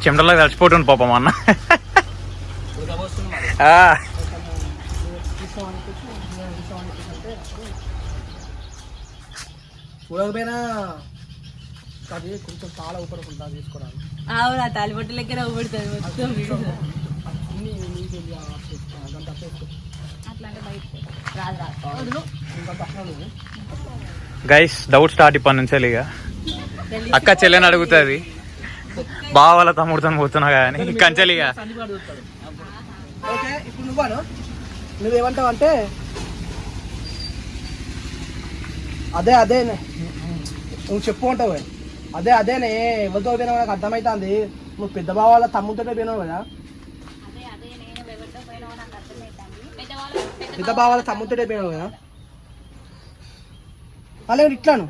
చెమటలో కలిసిపోతుంది పాపం అన్న. చూడకపోయినా అది కొంచెం చాలా ఉపయోగపడుతుంది తీసుకోవడానికి. అవునా తాలిబొట్టు లెక్కన ఊపడుతుంది మొత్తం. గైస్ డౌట్ స్టార్ట్ ఇప్పటి నుంచి ఇక అక్క చెల్లెని అడుగుతుంది బావ వాళ్ళ తమ్ముడితో పోతున్నా కానీ కంచెలిగా. ఓకే ఇప్పుడు నువ్వేమంటావు అంటే అదే నువ్వు చెప్పు అంటావు. అదేనే ఎవరితో పోయినావు నాకు అర్థమవుతుంది. నువ్వు పెద్ద బావ వాళ్ళ తమ్ముడితో పోయినావు కదా. పెద్ద బావ వాళ్ళ తమ్ముడితో పోయినావు కదా. అలాగే ఇట్లాను